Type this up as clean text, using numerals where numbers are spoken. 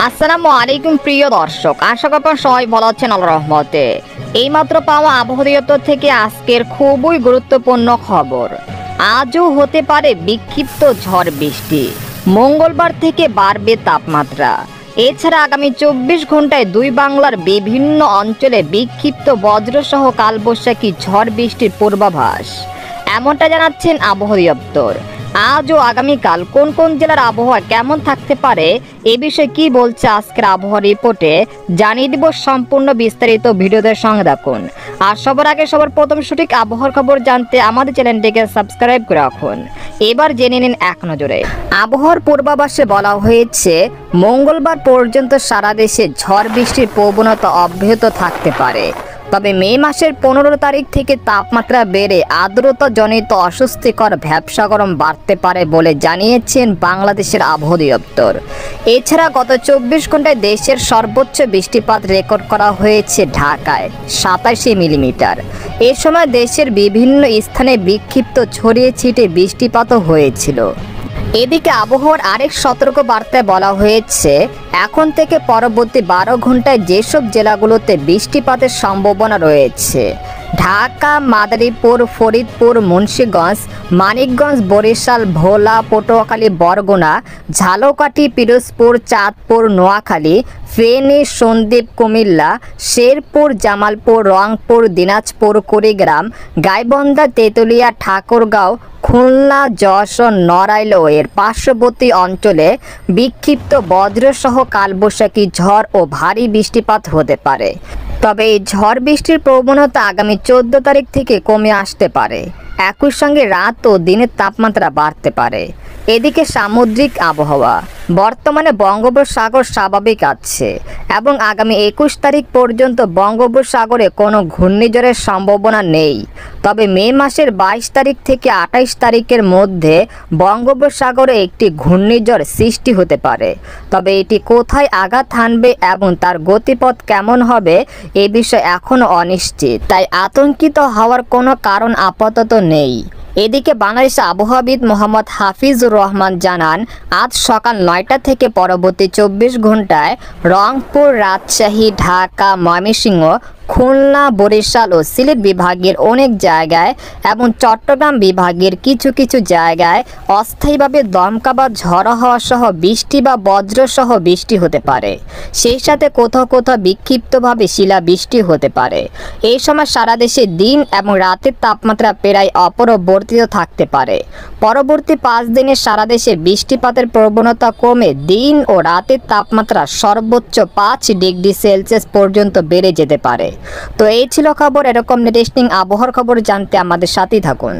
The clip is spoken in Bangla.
আসসালামু আলাইকুম প্রিয় দর্শক, আশা করি আপনারা সবাই ভালো আছেন আল্লাহর রহমতে। এইমাত্র পাওয়া আবহাওয়া দপ্তর থেকে আজকের খুবই গুরুত্বপূর্ণ খবর। আজও হতে পারে বিক্ষিপ্ত ঝড় বৃষ্টি। মঙ্গলবার থেকে বাড়বে তাপমাত্রা। এছাড়া আগামী 24 ঘন্টায় দুই বাংলার বিভিন্ন অঞ্চলে বিক্ষিপ্ত বজ্রসহ কালবৈশাখী ঝড় বৃষ্টির পূর্বাভাস এমনটা জানাচ্ছেন আবহাওয়া দপ্তর। আজ ও আগামীকাল কোন কোন জেলার আবহাওয়া কেমন থাকতে পারে এ বিষয়ে কি বলছে আজকের আবহাওয়া রিপোর্টে জানিয়ে দিব। সম্পূর্ণ বিস্তারিত ভিডিওদের সঙ্গে থাকুন। আর সবার আগে সবার প্রথম সঠিক আবহাওয়ার খবর জানতে আমাদের চ্যানেলটিকে সাবস্ক্রাইব করে রাখুন। এবার জেনে নিন এক নজরে। আবহাওয়ার পূর্বাভাসে বলা হয়েছে মঙ্গলবার পর্যন্ত সারা দেশে ঝড় বৃষ্টির প্রবণতা অব্যাহত থাকতে পারে। তবে মে মাসের 15 তারিখ থেকে তাপমাত্রা বেড়ে আর্দ্রতাজনিত অস্বস্তিকর ভ্যাপসা গরম বাড়তে পারে বলে জানিয়েছেন বাংলাদেশের আবহাওয়া দপ্তর। এছাড়া গত 24 ঘন্টায় দেশের সর্বোচ্চ বৃষ্টিপাত রেকর্ড করা হয়েছে ঢাকায় 87 মিলিমিটার। এ সময় দেশের বিভিন্ন স্থানে বিক্ষিপ্ত ছড়িয়ে ছিটে বৃষ্টিপাতও হয়েছিল। এদিকে আবহাওয়ার আরেক সতর্ক বার্তায় বলা হয়েছে এখন থেকে পরবর্তী 12 ঘন্টায় যেসব জেলাগুলোতে বৃষ্টিপাতের সম্ভাবনা রয়েছে ঢাকা, মাদারীপুর, ফরিদপুর, মুন্সিগঞ্জ, মানিকগঞ্জ, বরিশাল, ভোলা, পটুয়াখালী, বরগুনা, ঝালকাঠি, পিরোজপুর, চাঁদপুর, নোয়াখালী, ফেনী, সন্দ্বীপ, কুমিল্লা, শেরপুর, জামালপুর, রংপুর, দিনাজপুর, কুড়িগ্রাম, গাইবান্ধা, তেঁতুলিয়া, ঠাকুরগাঁও, খুলনা, যশোর, নড়াইল ও এর পার্শ্ববর্তী অঞ্চলে বিক্ষিপ্ত বজ্রসহ কালবৈশাখী ঝড় ও ভারী বৃষ্টিপাত হতে পারে। তবে এই ঝড় বৃষ্টির প্রবণতা আগামী 14 তারিখ থেকে কমে আসতে পারে। একই সঙ্গে রাত ও দিনের তাপমাত্রা বাড়তে পারে। এদিকে সামুদ্রিক আবহাওয়া বর্তমানে বঙ্গোপসাগর স্বাভাবিক আছে এবং আগামী 21 তারিখ পর্যন্ত বঙ্গোপসাগরে কোনো ঘূর্ণিঝড়ের সম্ভাবনা নেই। তবে মে মাসের 22 তারিখ থেকে 28 তারিখের মধ্যে বঙ্গোপসাগরে একটি ঘূর্ণিঝড় সৃষ্টি হতে পারে। তবে এটি কোথায় আঘাত হানবে এবং তার গতিপথ কেমন হবে এ বিষয়ে এখনও অনিশ্চিত, তাই আতঙ্কিত হওয়ার কোনো কারণ আপাতত নেই। এদিকে বাংলাদেশের আবহাওয়াবিদ মোহাম্মদ হাফিজুর রহমান জানান আজ সকাল 9টা থেকে পরবর্তী 24 ঘন্টায় রংপুর, রাজশাহী, ঢাকা, ময়মনসিংহ, খুলনা, বরিশাল ও সিলেট বিভাগের অনেক জায়গায় এবং চট্টগ্রাম বিভাগের কিছু কিছু জায়গায় অস্থায়ীভাবে দমকা বা ঝড়ো হাওয়া সহ বৃষ্টি বা বজ্রসহ বৃষ্টি হতে পারে। সেই সাথে কোথাও কোথাও বিক্ষিপ্তভাবে শিলাবৃষ্টি হতে পারে। এই সময় সারা দেশে দিন এবং রাতের তাপমাত্রা প্রায় অপরিবর্তিত থাকতে পারে। পরবর্তী 5 দিনে সারা দেশে বৃষ্টিপাতের প্রবণতা কমে দিন ও রাতের তাপমাত্রা সর্বোচ্চ 5 ডিগ্রি সেলসিয়াস পর্যন্ত বেড়ে যেতে পারে। তো এই ছিল খবর। এরকম ইন্টারেস্টিং আবহাওয়ার খবর জানতে আমাদের সাথেই থাকুন।